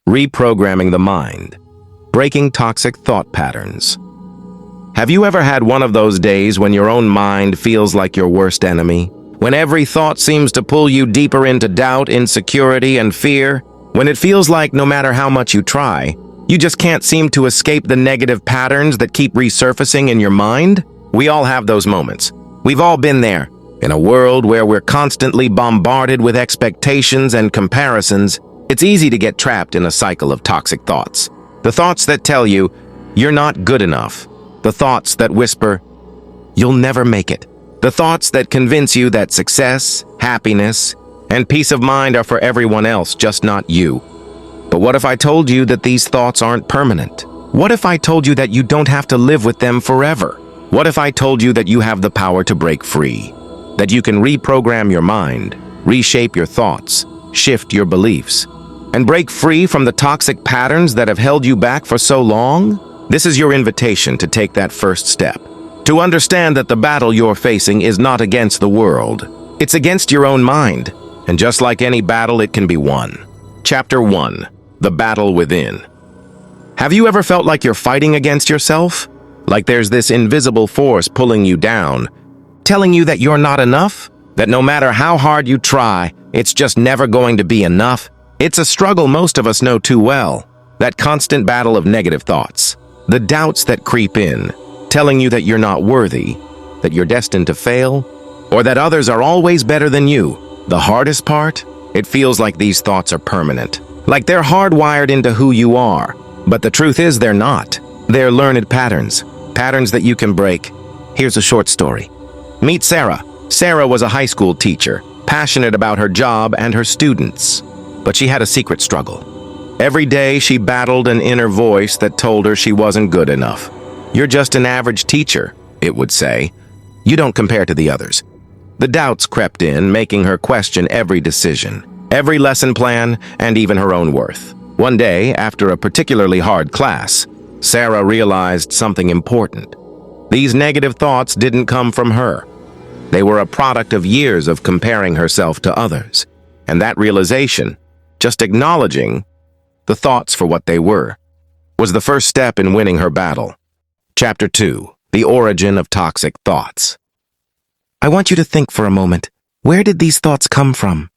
Reprogramming the mind. Breaking toxic thought patterns. Have you ever had one of those days when your own mind feels like your worst enemy? When every thought seems to pull you deeper into doubt, insecurity, and fear? When it feels like no matter how much you try, you just can't seem to escape the negative patterns that keep resurfacing in your mind? We all have those moments. We've all been there. In a world where we're constantly bombarded with expectations and comparisons, it's easy to get trapped in a cycle of toxic thoughts. The thoughts that tell you, you're not good enough. The thoughts that whisper, you'll never make it. The thoughts that convince you that success, happiness, and peace of mind are for everyone else, just not you. But what if I told you that these thoughts aren't permanent? What if I told you that you don't have to live with them forever? What if I told you that you have the power to break free? That you can reprogram your mind, reshape your thoughts, shift your beliefs, and break free from the toxic patterns that have held you back for so long? This is your invitation to take that first step. To understand that the battle you're facing is not against the world. It's against your own mind. And just like any battle, it can be won. Chapter 1. The Battle Within. Have you ever felt like you're fighting against yourself? Like there's this invisible force pulling you down, telling you that you're not enough? That no matter how hard you try, it's just never going to be enough? It's a struggle most of us know too well. That constant battle of negative thoughts. The doubts that creep in, telling you that you're not worthy, that you're destined to fail, or that others are always better than you. The hardest part? It feels like these thoughts are permanent. Like they're hardwired into who you are. But the truth is they're not. They're learned patterns. Patterns that you can break. Here's a short story. Meet Sarah. Sarah was a high school teacher, passionate about her job and her students. But she had a secret struggle. Every day she battled an inner voice that told her she wasn't good enough. You're just an average teacher, it would say. You don't compare to the others. The doubts crept in, making her question every decision, every lesson plan, and even her own worth. One day, after a particularly hard class, Sarah realized something important. These negative thoughts didn't come from her. They were a product of years of comparing herself to others. And that realization, just acknowledging the thoughts for what they were, was the first step in winning her battle. Chapter 2. The Origin of Toxic Thoughts. I want you to think for a moment. Where did these thoughts come from?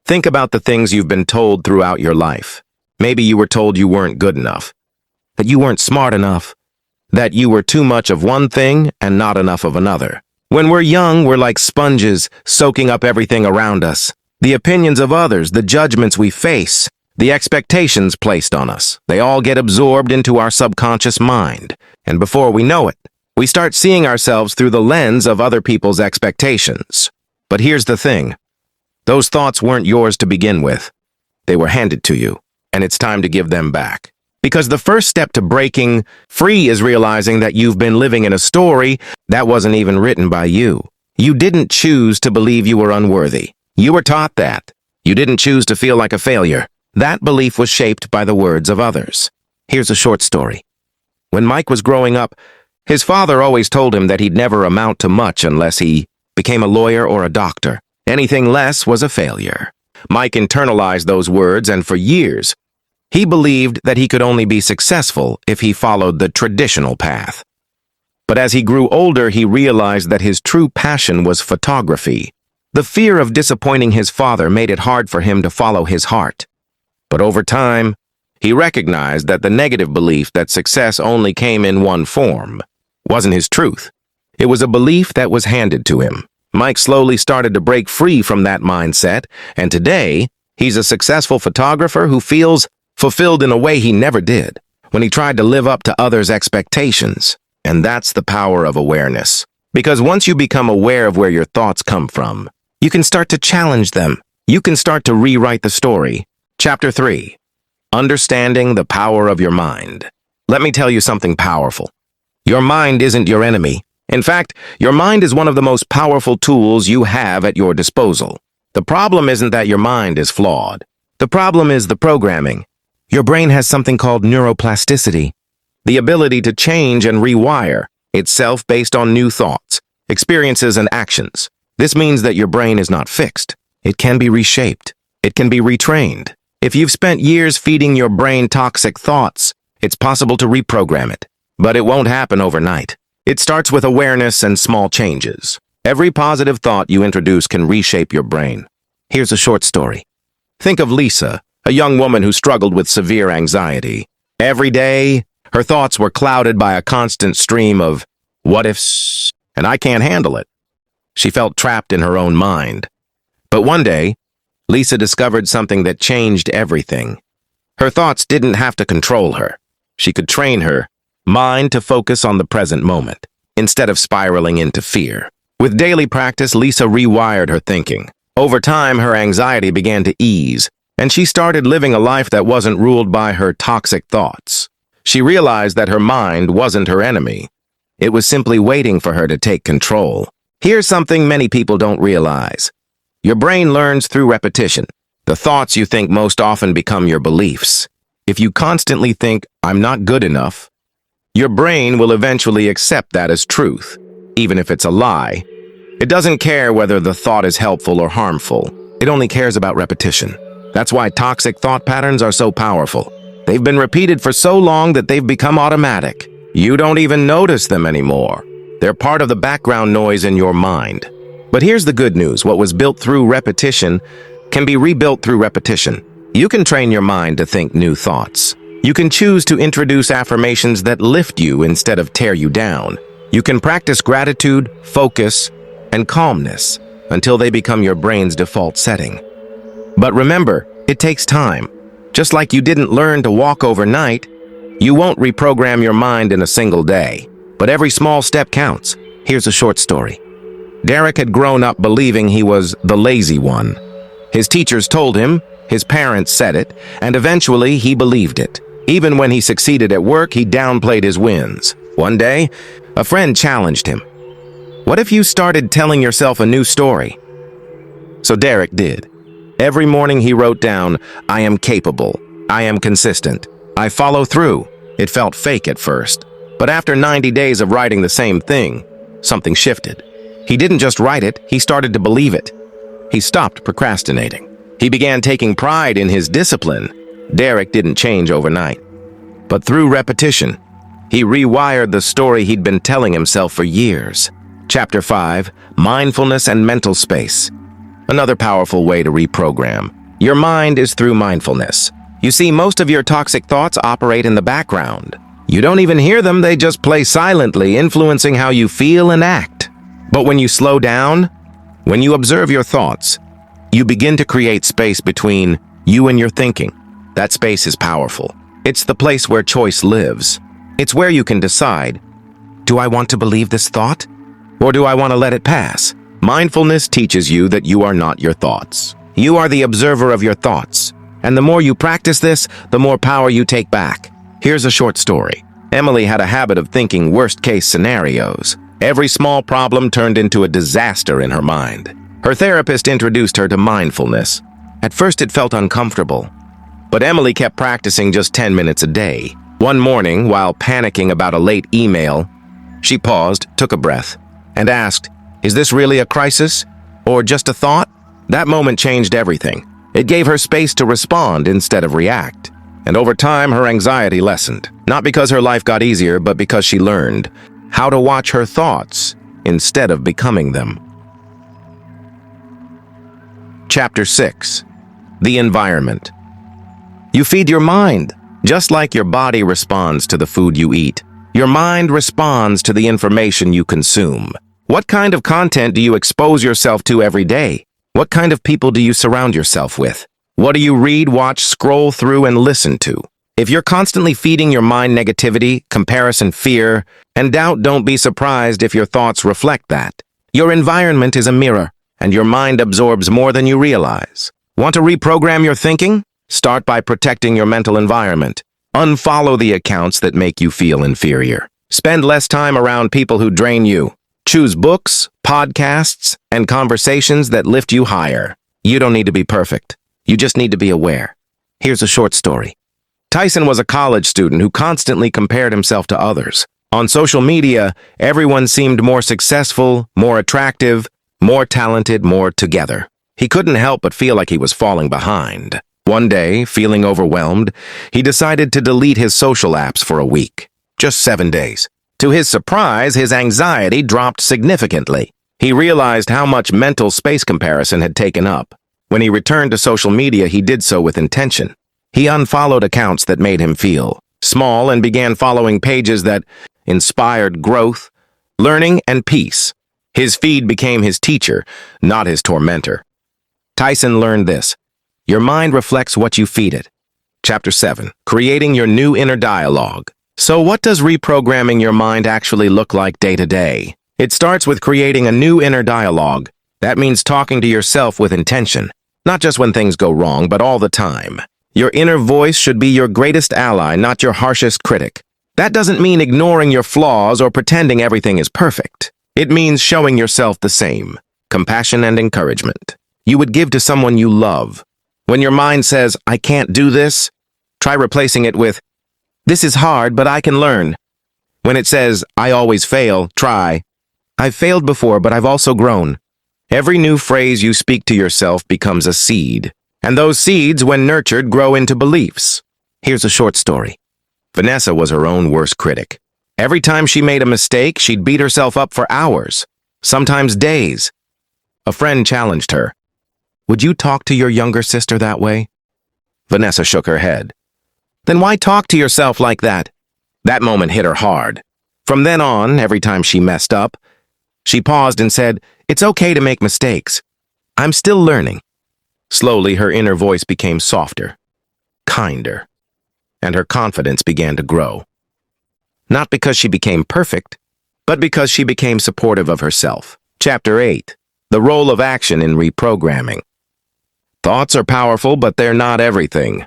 Think about the things you've been told throughout your life. Maybe you were told you weren't good enough, that you weren't smart enough, that you were too much of one thing and not enough of another. When we're young, we're like sponges, soaking up everything around us. The opinions of others, the judgments we face, the expectations placed on us, they all get absorbed into our subconscious mind. And before we know it, we start seeing ourselves through the lens of other people's expectations. But here's the thing. Those thoughts weren't yours to begin with. They were handed to you, and it's time to give them back. Because the first step to breaking free is realizing that you've been living in a story that wasn't even written by you. You didn't choose to believe you were unworthy. You were taught that. You didn't choose to feel like a failure. That belief was shaped by the words of others. Here's a short story. When Mike was growing up, his father always told him that he'd never amount to much unless he became a lawyer or a doctor. Anything less was a failure. Mike internalized those words, and for years, he believed that he could only be successful if he followed the traditional path. But as he grew older, he realized that his true passion was photography. The fear of disappointing his father made it hard for him to follow his heart. But over time, he recognized that the negative belief that success only came in one form wasn't his truth. It was a belief that was handed to him. Mike slowly started to break free from that mindset, and today, he's a successful photographer who feels fulfilled in a way he never did when he tried to live up to others' expectations. And that's the power of awareness. Because once you become aware of where your thoughts come from, you can start to challenge them. You can start to rewrite the story. Chapter 3. Understanding the power of your mind. Let me tell you something powerful. Your mind isn't your enemy. In fact, your mind is one of the most powerful tools you have at your disposal. The problem isn't that your mind is flawed. The problem is the programming. Your brain has something called neuroplasticity, the ability to change and rewire itself based on new thoughts, experiences, and actions. This means that your brain is not fixed. It can be reshaped. It can be retrained. If you've spent years feeding your brain toxic thoughts, it's possible to reprogram it. But it won't happen overnight. It starts with awareness and small changes. Every positive thought you introduce can reshape your brain. Here's a short story. Think of Lisa, a young woman who struggled with severe anxiety. Every day, her thoughts were clouded by a constant stream of what ifs, and I can't handle it. She felt trapped in her own mind. But one day, Lisa discovered something that changed everything. Her thoughts didn't have to control her. She could train her mind to focus on the present moment, instead of spiraling into fear. With daily practice, Lisa rewired her thinking. Over time, her anxiety began to ease, and she started living a life that wasn't ruled by her toxic thoughts. She realized that her mind wasn't her enemy. It was simply waiting for her to take control. Here's something many people don't realize. Your brain learns through repetition. The thoughts you think most often become your beliefs. If you constantly think, "I'm not good enough," your brain will eventually accept that as truth, even if it's a lie. It doesn't care whether the thought is helpful or harmful. It only cares about repetition. That's why toxic thought patterns are so powerful. They've been repeated for so long that they've become automatic. You don't even notice them anymore. They're part of the background noise in your mind. But here's the good news. What was built through repetition can be rebuilt through repetition. You can train your mind to think new thoughts. You can choose to introduce affirmations that lift you instead of tear you down. You can practice gratitude, focus, and calmness until they become your brain's default setting. But remember, it takes time. Just like you didn't learn to walk overnight, you won't reprogram your mind in a single day. But every small step counts. Here's a short story. Derek had grown up believing he was the lazy one. His teachers told him, his parents said it, and eventually he believed it. Even when he succeeded at work, he downplayed his wins. One day, a friend challenged him. What if you started telling yourself a new story? So Derek did. Every morning he wrote down, "I am capable. I am consistent. I follow through." It felt fake at first. But after 90 days of writing the same thing, something shifted. He didn't just write it, he started to believe it. He stopped procrastinating. He began taking pride in his discipline. Derek didn't change overnight. But through repetition, he rewired the story he'd been telling himself for years. Chapter 5, Mindfulness and Mental Space. Another powerful way to reprogram. Your mind is through mindfulness. You see, most of your toxic thoughts operate in the background. You don't even hear them, they just play silently, influencing how you feel and act. But when you slow down, when you observe your thoughts, you begin to create space between you and your thinking. That space is powerful. It's the place where choice lives. It's where you can decide, do I want to believe this thought? Or do I want to let it pass? Mindfulness teaches you that you are not your thoughts. You are the observer of your thoughts. And the more you practice this, the more power you take back. Here's a short story. Emily had a habit of thinking worst-case scenarios. Every small problem turned into a disaster in her mind. Her therapist introduced her to mindfulness. At first it felt uncomfortable, but Emily kept practicing just 10 minutes a day. One morning, while panicking about a late email, she paused, took a breath, and asked, "Is this really a crisis? Or just a thought?" That moment changed everything. It gave her space to respond instead of react. And over time, her anxiety lessened. Not because her life got easier, but because she learned how to watch her thoughts instead of becoming them. Chapter 6. The Environment. You feed your mind. Just like your body responds to the food you eat, your mind responds to the information you consume. What kind of content do you expose yourself to every day? What kind of people do you surround yourself with? What do you read, watch, scroll through, and listen to? If you're constantly feeding your mind negativity, comparison, fear, and doubt, don't be surprised if your thoughts reflect that. Your environment is a mirror, and your mind absorbs more than you realize. Want to reprogram your thinking? Start by protecting your mental environment. Unfollow the accounts that make you feel inferior. Spend less time around people who drain you. Choose books, podcasts, and conversations that lift you higher. You don't need to be perfect. You just need to be aware. Here's a short story. Tyson was a college student who constantly compared himself to others. On social media, everyone seemed more successful, more attractive, more talented, more together. He couldn't help but feel like he was falling behind. One day, feeling overwhelmed, he decided to delete his social apps for a week. Just 7 days. To his surprise, his anxiety dropped significantly. He realized how much mental space comparison had taken up. When he returned to social media, he did so with intention. He unfollowed accounts that made him feel small and began following pages that inspired growth, learning, and peace. His feed became his teacher, not his tormentor. Tyson learned this. Your mind reflects what you feed it. Chapter 7. Creating your new inner dialogue. So what does reprogramming your mind actually look like day to day? It starts with creating a new inner dialogue. That means talking to yourself with intention, not just when things go wrong, but all the time. Your inner voice should be your greatest ally, not your harshest critic. That doesn't mean ignoring your flaws or pretending everything is perfect. It means showing yourself the same, compassion and encouragement you would give to someone you love. When your mind says, I can't do this, try replacing it with, this is hard, but I can learn. When it says, I always fail, try, I've failed before, but I've also grown. Every new phrase you speak to yourself becomes a seed, and those seeds, when nurtured, grow into beliefs. Here's a short story. Vanessa was her own worst critic. Every time she made a mistake, she'd beat herself up for hours, sometimes days. A friend challenged her. Would you talk to your younger sister that way? Vanessa shook her head. Then why talk to yourself like that? That moment hit her hard. From then on, every time she messed up, she paused and said, it's okay to make mistakes. I'm still learning. Slowly, her inner voice became softer, kinder, and her confidence began to grow. Not because she became perfect, but because she became supportive of herself. Chapter 8. The role of action in reprogramming. Thoughts are powerful, but they're not everything.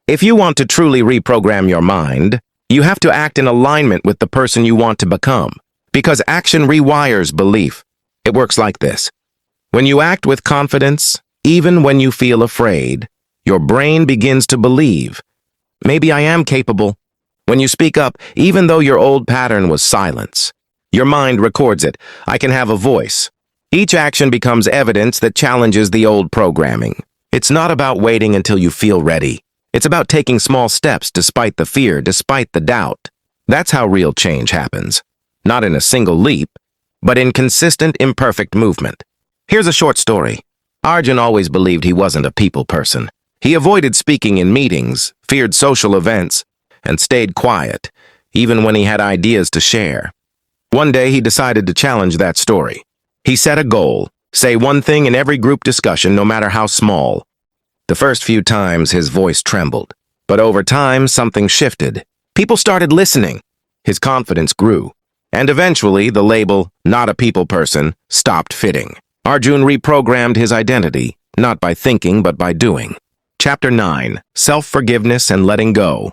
If you want to truly reprogram your mind, you have to act in alignment with the person you want to become, because action rewires belief. It works like this. When you act with confidence, even when you feel afraid, your brain begins to believe, maybe I am capable. When you speak up, even though your old pattern was silence, your mind records it. I can have a voice. Each action becomes evidence that challenges the old programming. It's not about waiting until you feel ready. It's about taking small steps despite the fear, despite the doubt. That's how real change happens. Not in a single leap, but in consistent, imperfect movement. Here's a short story. Arjun always believed he wasn't a people person. He avoided speaking in meetings, feared social events, and stayed quiet, even when he had ideas to share. One day, he decided to challenge that story. He set a goal, say one thing in every group discussion, no matter how small. The first few times, his voice trembled. But over time, something shifted. People started listening. His confidence grew. And eventually, the label, not a people person, stopped fitting. Arjun reprogrammed his identity, not by thinking, but by doing. Chapter 9. Self-forgiveness and letting go.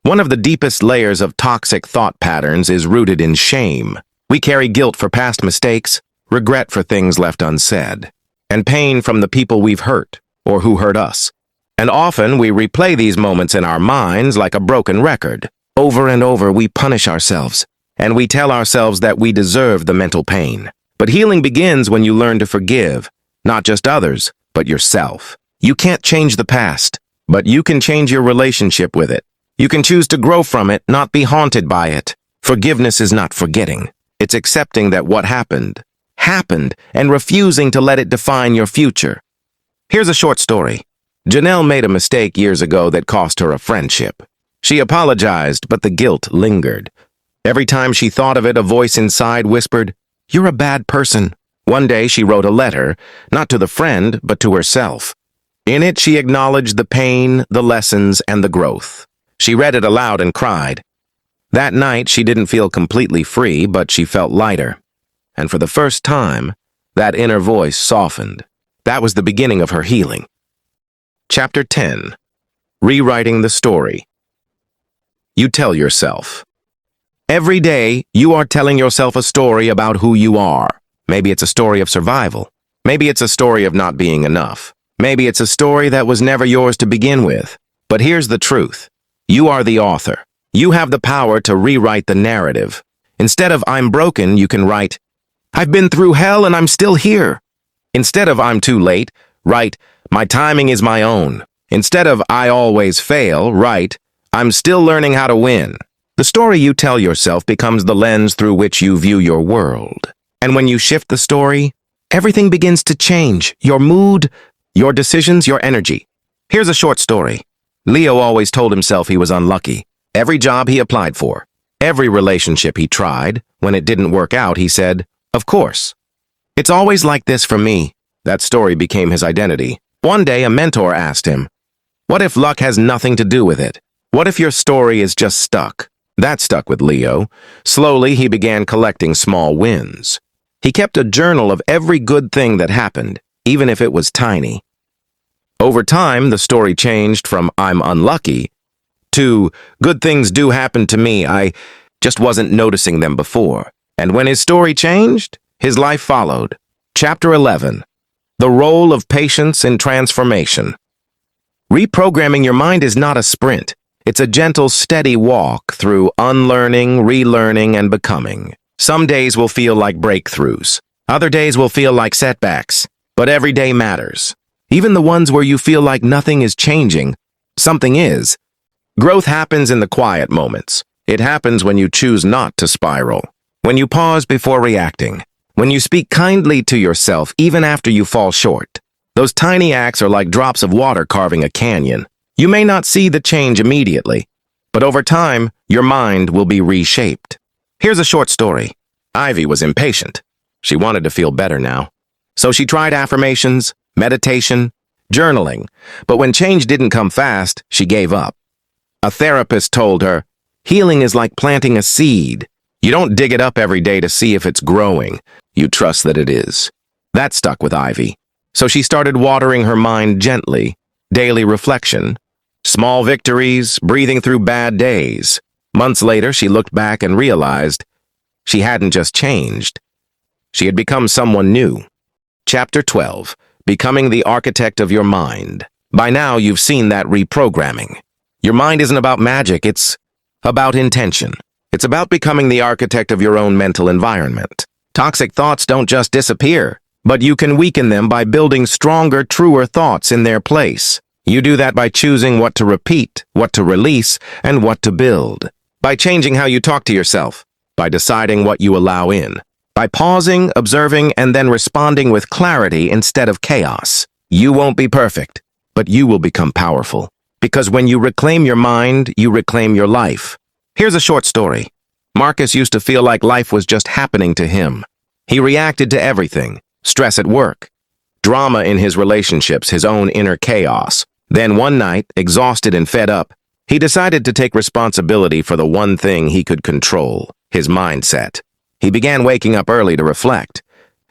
One of the deepest layers of toxic thought patterns is rooted in shame. We carry guilt for past mistakes, regret for things left unsaid, and pain from the people we've hurt or who hurt us. And often we replay these moments in our minds like a broken record. Over and over we punish ourselves, and we tell ourselves that we deserve the mental pain. But healing begins when you learn to forgive, not just others, but yourself. You can't change the past, but you can change your relationship with it. You can choose to grow from it, not be haunted by it. Forgiveness is not forgetting. It's accepting that what happened, and refusing to let it define your future. Here's a short story. Janelle made a mistake years ago that cost her a friendship. She apologized, but the guilt lingered. Every time she thought of it, a voice inside whispered, "You're a bad person." One day she wrote a letter, not to the friend, but to herself. In it, she acknowledged the pain, the lessons, and the growth. She read it aloud and cried. That night, she didn't feel completely free, but she felt lighter. And for the first time, that inner voice softened. That was the beginning of her healing. Chapter 10. Rewriting the story. You tell yourself. Every day, you are telling yourself a story about who you are. Maybe it's a story of survival. Maybe it's a story of not being enough. Maybe it's a story that was never yours to begin with. But here's the truth. You are the author. You have the power to rewrite the narrative. Instead of "I'm broken," you can write, "I've been through hell and I'm still here." Instead of "I'm too late," write, "My timing is my own." Instead of "I always fail," write, "I'm still learning how to win." The story you tell yourself becomes the lens through which you view your world. And when you shift the story, everything begins to change. Your mood, your decisions, your energy. Here's a short story. Leo always told himself he was unlucky. Every job he applied for, every relationship he tried, when it didn't work out, he said, "Of course. It's always like this for me." That story became his identity. One day, a mentor asked him, "What if luck has nothing to do with it? What if your story is just stuck?" That stuck with Leo. Slowly, he began collecting small wins. He kept a journal of every good thing that happened, even if it was tiny. Over time, the story changed from "I'm unlucky" to "Good things do happen to me, I just wasn't noticing them before." And when his story changed, his life followed. Chapter 11. The Role of Patience in Transformation. Reprogramming your mind is not a sprint. It's a gentle, steady walk through unlearning, relearning, and becoming. Some days will feel like breakthroughs. Other days will feel like setbacks. But every day matters. Even the ones where you feel like nothing is changing, something is. Growth happens in the quiet moments. It happens when you choose not to spiral. When you pause before reacting. When you speak kindly to yourself even after you fall short. Those tiny acts are like drops of water carving a canyon. You may not see the change immediately, but over time, your mind will be reshaped. Here's a short story. Ivy was impatient. She wanted to feel better now. So she tried affirmations, meditation, journaling, but when change didn't come fast, she gave up. A therapist told her, "Healing is like planting a seed. You don't dig it up every day to see if it's growing. You trust that it is." That stuck with Ivy. So she started watering her mind gently, daily reflection, small victories, breathing through bad days. Months later, she looked back and realized she hadn't just changed. She had become someone new. Chapter 12. Becoming the Architect of Your Mind. By now, you've seen that reprogramming. Your mind isn't about magic, it's about intention. It's about becoming the architect of your own mental environment. Toxic thoughts don't just disappear, but you can weaken them by building stronger, truer thoughts in their place. You do that by choosing what to repeat, what to release, and what to build. By changing how you talk to yourself. By deciding what you allow in. By pausing, observing, and then responding with clarity instead of chaos. You won't be perfect, but you will become powerful. Because when you reclaim your mind, you reclaim your life. Here's a short story. Marcus used to feel like life was just happening to him. He reacted to everything. Stress at work. Drama in his relationships, his own inner chaos. Then one night, exhausted and fed up, he decided to take responsibility for the one thing he could control, his mindset. He began waking up early to reflect.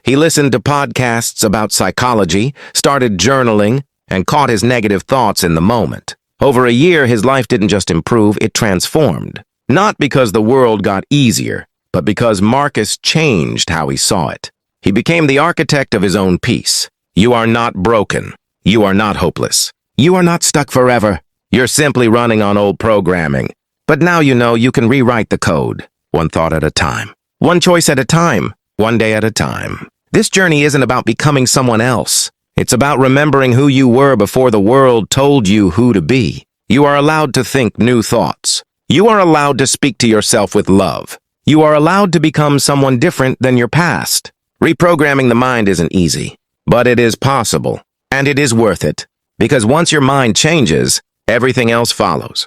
He listened to podcasts about psychology, started journaling, and caught his negative thoughts in the moment. Over a year, his life didn't just improve, it transformed. Not because the world got easier, but because Marcus changed how he saw it. He became the architect of his own peace. You are not broken. You are not hopeless. You are not stuck forever. You're simply running on old programming. But now you know you can rewrite the code, one thought at a time. One choice at a time, one day at a time. This journey isn't about becoming someone else. It's about remembering who you were before the world told you who to be. You are allowed to think new thoughts. You are allowed to speak to yourself with love. You are allowed to become someone different than your past. Reprogramming the mind isn't easy, but it is possible, and it is worth it. Because once your mind changes, everything else follows.